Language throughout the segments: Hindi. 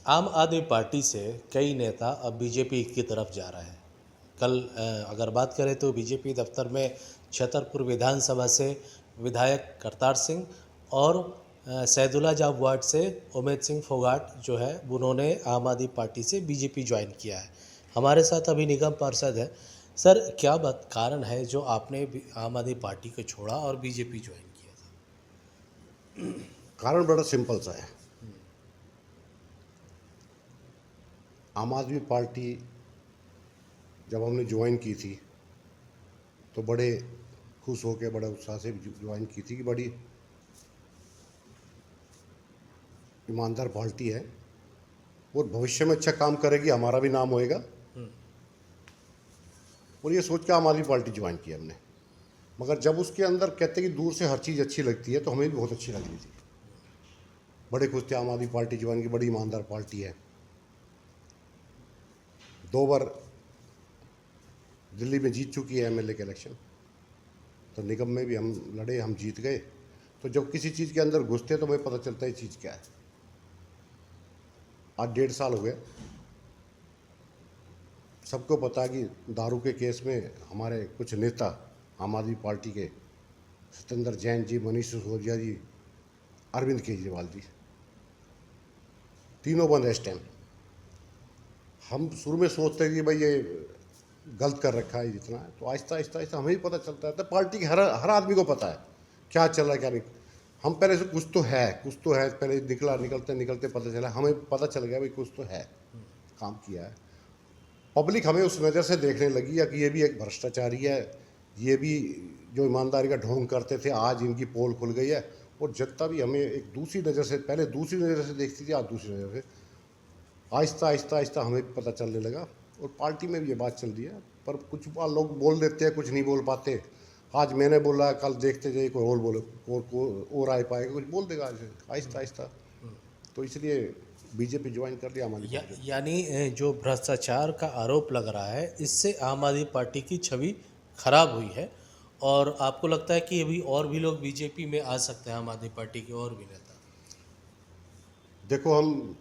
आम आदमी पार्टी से कई नेता अब बीजेपी की तरफ जा रहे हैं। कल अगर बात करें तो बीजेपी दफ्तर में छतरपुर विधानसभा से विधायक करतार सिंह और सैदुल्ला जाब वार्ड से उमेद सिंह फोगाट जो है उन्होंने आम आदमी पार्टी से बीजेपी ज्वाइन किया है। हमारे साथ अभी निगम पार्षद है। सर, क्या बात कारण है जो आपने आम आदमी पार्टी को छोड़ा और बीजेपी ज्वाइन किया था? कारण बड़ा सिंपल सा है। आम आदमी पार्टी जब हमने ज्वाइन की थी तो बड़े खुश होकर बड़े उत्साह से ज्वाइन की थी कि बड़ी ईमानदार पार्टी है और भविष्य में अच्छा काम करेगी, हमारा भी नाम होएगा। और ये सोच के आम आदमी पार्टी ज्वाइन की हमने। मगर जब उसके अंदर कहते कि दूर से हर चीज़ अच्छी लगती है तो हमें भी बहुत अच्छी लग रही थी। बड़े खुश थे आम आदमी पार्टी ज्वाइन की, बड़ी ईमानदार पार्टी है। 2 बार दिल्ली में जीत चुकी है एमएलए के इलेक्शन, तो निगम में भी हम लड़े, हम जीत गए। तो जब किसी चीज़ के अंदर घुसते तो हमें पता चलता है ये चीज़ क्या है। आज 1.5 साल हो गए। सबको पता है कि दारू के केस में हमारे कुछ नेता आम आदमी पार्टी के, सत्येंद्र जैन जी, मनीष सिसोदिया जी, अरविंद केजरीवाल जी, तीनों बंद है इस टाइम। हम शुरू में सोचते हैं कि भाई ये गलत कर रखा है जितना है, तो आहिस्ता आहिस्ता आहिस्ता हमें भी पता चलता है। तो पार्टी के हर आदमी को पता है क्या चल रहा है क्या नहीं। हम पहले से कुछ तो है पहले निकलते निकलते पता चला, हमें पता चल गया भाई कुछ तो है, काम किया है। पब्लिक हमें उस नज़र से देखने लगी है कि ये भी एक भ्रष्टाचारी है, ये भी जो ईमानदारी का ढोंग करते थे आज इनकी पोल खुल गई है। और जनता भी हमें एक दूसरी नज़र से, पहले दूसरी नज़र से देखती थी, आज दूसरी नज़र से। आहिस्ता आहिस्ता आहिस्ता हमें भी पता चलने लगा और पार्टी में भी ये बात चल रही है। पर कुछ लोग बोल देते हैं, कुछ नहीं बोल पाते। आज मैंने बोला, कल देखते जाइए कोई और बोले और आ पाएगा, कुछ बोल देगा आहिस्ता आहिस्ता। तो इसलिए बीजेपी ज्वाइन कर लिया हमारी पार्टी। यानी जो भ्रष्टाचार का आरोप लग रहा है इससे आम आदमी पार्टी की छवि खराब हुई है और आपको लगता है कि अभी और भी लोग बीजेपी में आ सकते हैं, आम आदमी पार्टी के और भी नेता? देखो, हम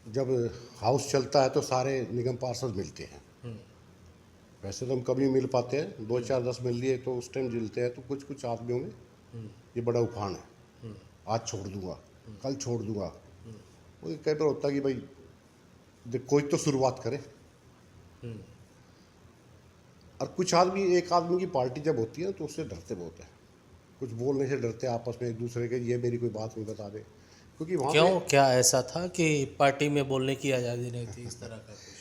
जब हाउस चलता है तो सारे निगम पार्षद मिलते हैं। वैसे तो हम कभी मिल पाते हैं, 2 4 10 मिल लिए तो उस टाइम मिलते हैं। तो कुछ कुछ आदमियों में ये बड़ा उफान है, आज छोड़ दूंगा, कल छोड़ दूंगा। वो कई बार होता है कि भाई देख कोई तो शुरुआत करे। और कुछ आदमी, एक आदमी की पार्टी जब होती है तो उससे डरते बहुत है, कुछ बोलने से डरते आपस में एक दूसरे के, ये मेरी कोई बात नहीं बता दे, क्योंकि वहाँ पे क्यों, क्या ऐसा था कि पार्टी में बोलने की आज़ादी नहीं थी, इस तरह का कुछ?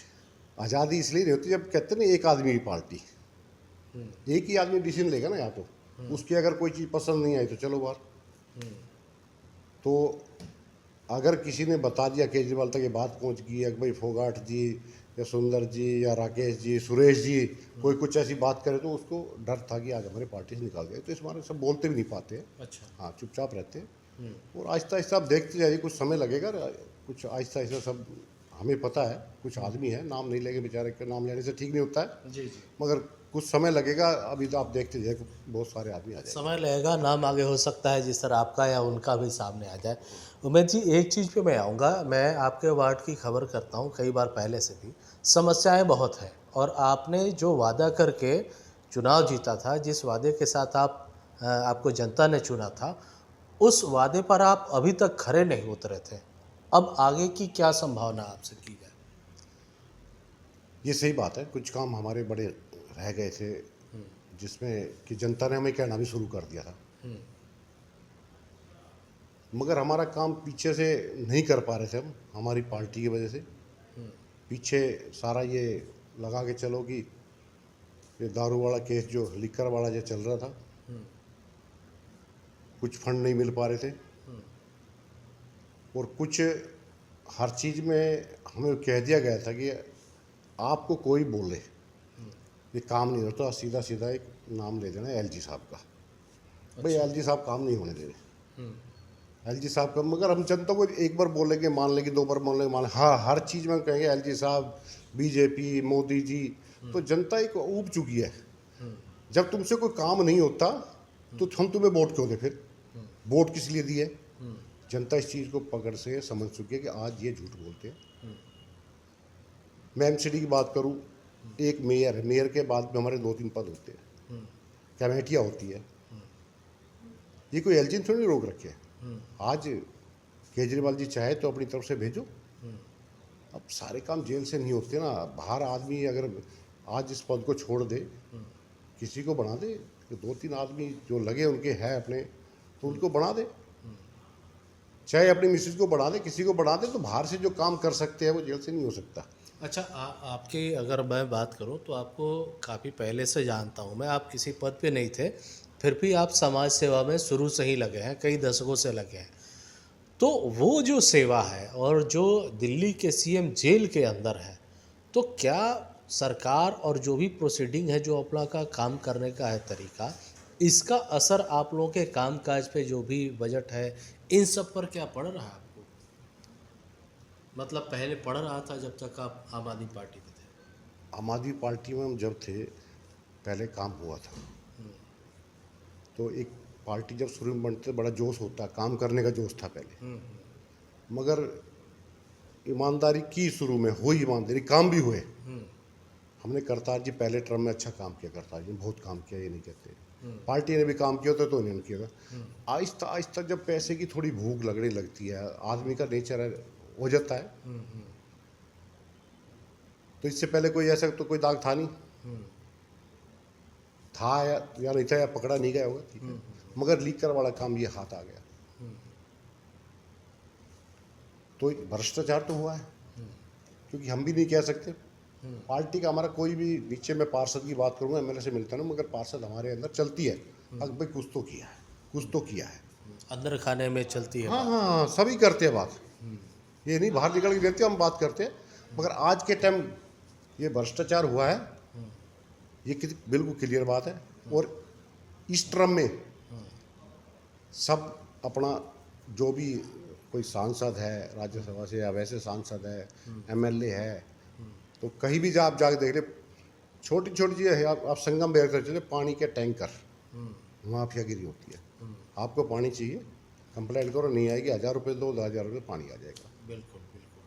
आज़ादी इसलिए नहीं होती, जब कहते ना एक आदमी की पार्टी, एक ही आदमी डिसीजन लेगा ना, या तो उसकी अगर कोई चीज़ पसंद नहीं आई तो चलो बाहर। तो अगर किसी ने बता दिया, केजरीवाल तक ये बात पहुंच गई है कि भाई फोगाट जी या सुंदर जी या राकेश जी, सुरेश जी, कोई कुछ ऐसी बात करे तो उसको डर था कि आज हमारे पार्टी से निकाल गए। तो इस बारे सब बोलते भी नहीं पाते हैं। अच्छा। हाँ, चुपचाप रहते हैं। और आहिस्ता आहिस्ता आप देखते जाइए, कुछ समय लगेगा। कुछ आहिस्ता आहिस्ता सब, हमें पता है कुछ आदमी है, नाम नहीं लेंगे, बेचारे का नाम लेने से ठीक नहीं होता है, जी जी। मगर कुछ समय लगेगा। अभी तो आप देखते जाइए बहुत सारे आदमी आ जाएंगे। समय लगेगा, नाम आगे हो सकता है जिस तरह आपका या उनका भी सामने आ जाए। उमेद जी, एक चीज़ पे मैं आऊँगा। मैं आपके वार्ड की खबर करता हूँ कई बार पहले से भी। समस्याएं बहुत हैं और आपने जो वादा करके चुनाव जीता था, जिस वादे के साथ आपको जनता ने चुना था, उस वादे पर आप अभी तक खरे नहीं उतरे थे। अब आगे की क्या संभावना आपसे की जाए? ये सही बात है, कुछ काम हमारे बड़े रह गए थे जिसमें कि जनता ने हमें कहना भी शुरू कर दिया था, मगर हमारा काम पीछे से नहीं कर पा रहे थे हम, हमारी पार्टी की वजह से। पीछे सारा ये लगा के चलो कि ये दारू वाला केस, जो लिकर वाला जो चल रहा था, कुछ फंड नहीं मिल पा रहे थे। और कुछ हर चीज़ में हमें कह दिया गया था कि आपको कोई बोले ये काम नहीं होता, सीधा सीधा एक नाम ले देना एलजी साहब का। भाई एलजी साहब काम नहीं होने दे रहे, एलजी साहब का। मगर हम जनता को एक बार बोलेंगे मान लेंगे, 2 बार बोलेंगे मान लेंगे, हाँ हर चीज़ में कहेंगे एलजी साहब, बीजेपी, मोदी जी। तो जनता एक ऊब चुकी है। जब तुमसे कोई काम नहीं होता तो हम तुम्हें वोट क्यों दे? फिर वोट किस लिए दिए? जनता इस चीज़ को पकड़ से समझ चुकी है कि आज ये झूठ बोलते हैं। मैं एमसीडी की बात करूं, एक मेयर है, मेयर के बाद में हमारे 2-3 पद होते हैं, कमेटियाँ होती है। ये कोई एलजी ने थोड़ी रोक रखे है। आज केजरीवाल जी चाहे तो अपनी तरफ से भेजो। अब सारे काम जेल से नहीं होते ना। बाहर आदमी अगर आज इस पद को छोड़ दे, किसी को बना दे, 2-3 आदमी जो लगे उनके हैं अपने, तो उनको बना दे। चाहे अपनी मिसेज को बढ़ा दे, किसी को बढ़ा दे, तो बाहर से जो काम कर सकते हैं वो जेल से नहीं हो सकता। अच्छा, आपकी अगर मैं बात करूं तो आपको काफ़ी पहले से जानता हूं मैं। आप किसी पद पे नहीं थे, फिर भी आप समाज सेवा में शुरू से ही लगे हैं, कई दशकों से लगे हैं। तो वो जो सेवा है और जो दिल्ली के सीएम जेल के अंदर है, तो क्या सरकार और जो भी प्रोसीडिंग है, जो अपना का काम करने का है तरीका, इसका असर आप लोगों के कामकाज पे, जो भी बजट है, इन सब पर क्या पड़ रहा है आपको? मतलब पहले पड़ रहा था जब तक आप आम आदमी पार्टी में थे? आम आदमी पार्टी में हम जब थे, पहले काम हुआ था। तो एक पार्टी जब शुरू में बनते बड़ा जोश होता, काम करने का जोश था पहले। मगर ईमानदारी की शुरू में हुई, ईमानदारी काम भी हुए। हमने करतार जी पहले टर्म में अच्छा काम किया, करतार जी ने बहुत काम किया, ये नहीं कहते। पार्टी ने भी काम किया होता तो नहीं किया। आहिस्ता आहिस्ता जब पैसे की थोड़ी भूख लगने लगती है, आदमी का नेचर है, हो जाता है। तो इससे पहले कोई ऐसा तो कोई दाग था नहीं, था या नहीं था, या पकड़ा नहीं गया होगा, ठीक है। मगर लीकर वाला काम ये हाथ आ गया, तो भ्रष्टाचार तो हुआ है। क्योंकि हम भी नहीं कह सकते, पार्टी का हमारा कोई भी, नीचे मैं पार्षद की बात करूंगा, एमएलए से मिलता ना, मगर पार्षद हमारे अंदर चलती है। अब भाई कुछ तो किया है, कुछ तो किया है, अंदर खाने में चलती है हाँ बात। हाँ, सभी करते हैं बात। ये नहीं बाहर निकल के देते हम बात करते हैं। मगर आज के टाइम ये भ्रष्टाचार हुआ है, ये बिल्कुल क्लियर बात है। और इस टर्म में सब अपना, जो भी कोई सांसद है राज्यसभा से या वैसे सांसद है, एमएलए है, तो कहीं भी आप जाके देख ले, छोटी छोटी चीज़ें है। आप संगम बेर कर चले, पानी के टैंकर, माफियागिरी होती है। आपको पानी चाहिए, कंप्लेंट करो, नहीं आएगी, 1000 रुपये दो, 1000 रुपये पानी आ जाएगा। बिल्कुल बिल्कुल।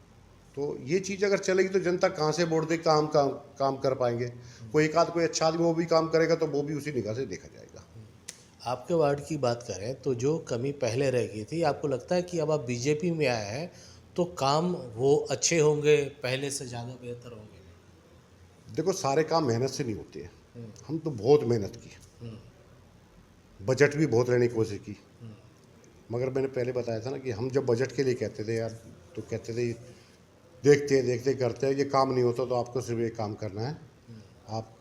तो ये चीज़ अगर चलेगी तो जनता कहाँ से वोट दे, काम कर पाएंगे। कोई एक आध कोई अच्छा आदमी वो भी काम करेगा तो वो भी उसी निगाह से देखा जाएगा। आपके वार्ड की बात करें तो जो कमी पहले रह गई थी, आपको लगता है कि अब आप बीजेपी में आए हैं तो काम वो अच्छे होंगे, पहले से ज़्यादा बेहतर होंगे? देखो, सारे काम मेहनत से नहीं होते हैं। हम तो बहुत मेहनत की, बजट भी बहुत लेने की कोशिश की। मगर मैंने पहले बताया था ना कि हम जब बजट के लिए कहते थे यार, तो कहते थे देखते देखते करते हैं, ये काम नहीं होता तो आपको सिर्फ ये काम करना है, आप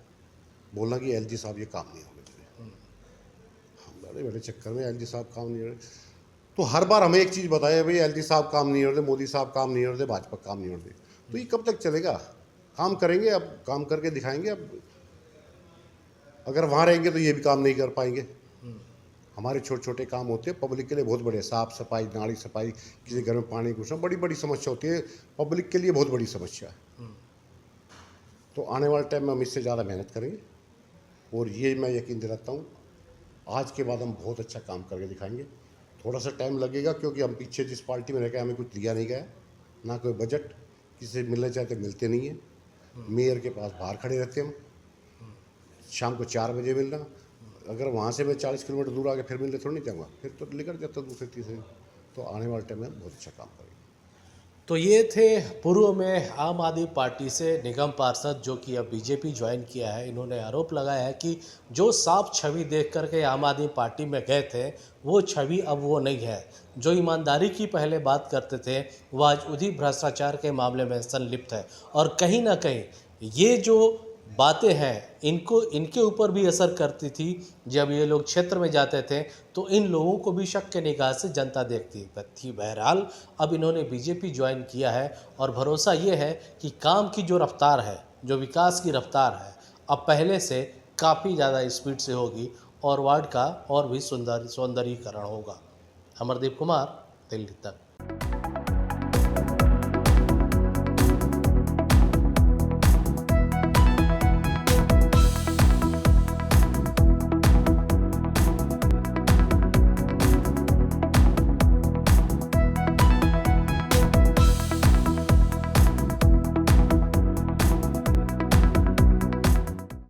बोलना कि एलजी साहब ये काम नहीं होने चाहिए। हम बड़े बड़े चक्कर में एलजी साहब काम नहीं हो रहे, तो हर बार हमें एक चीज़ बताया, भाई एलजी साहब काम नहीं हो रहे, मोदी साहब काम नहीं हो रहे, भाजपा काम नहीं हो रहे। तो ये कब तक चलेगा? काम करेंगे, अब काम करके दिखाएंगे। अब अगर वहाँ रहेंगे तो ये भी काम नहीं कर पाएंगे। हमारे छोटे छोटे काम होते हैं, पब्लिक के लिए बहुत बड़े, साफ सफाई, नाली सफाई, किसी घर में पानी घुसना, बड़ी बड़ी समस्या होती है, पब्लिक के लिए बहुत बड़ी समस्या है। तो आने वाले टाइम में हम इससे ज़्यादा मेहनत करेंगे, और ये मैं यकीन दिलाता हूँ, आज के बाद हम बहुत अच्छा काम करके दिखाएंगे। थोड़ा सा टाइम लगेगा, क्योंकि हम पीछे जिस पार्टी में रह गए, हमें कुछ दिया नहीं गया, ना कोई बजट, किसी से मिलने चाहते मिलते नहीं है। मेयर के पास बाहर खड़े रहते हम, शाम को 4 बजे मिलना, अगर वहाँ से मैं 40 किलोमीटर दूर आके फिर मिलने थोड़ी नहीं जाऊँगा, फिर तो निकल जाता दूसरे तीसरे। तो आने वाले टाइम में बहुत अच्छा काम करेंगे। तो ये थे पूर्व में आम आदमी पार्टी से निगम पार्षद, जो कि अब बीजेपी ज्वाइन किया है। इन्होंने आरोप लगाया है कि जो साफ छवि देख करके आम आदमी पार्टी में गए थे, वो छवि अब वो नहीं है। जो ईमानदारी की पहले बात करते थे, वो आज उसी भ्रष्टाचार के मामले में संलिप्त है। और कहीं ना कहीं ये जो बातें हैं, इनको इनके ऊपर भी असर करती थी। जब ये लोग क्षेत्र में जाते थे तो इन लोगों को भी शक के निगाह से जनता देखती थी। बहरहाल अब इन्होंने बीजेपी ज्वाइन किया है, और भरोसा ये है कि काम की जो रफ्तार है, जो विकास की रफ्तार है, अब पहले से काफ़ी ज़्यादा स्पीड से होगी, और वार्ड का और भी सौंदर्यीकरण होगा। अमरदीप कुमार, दिल्ली तक।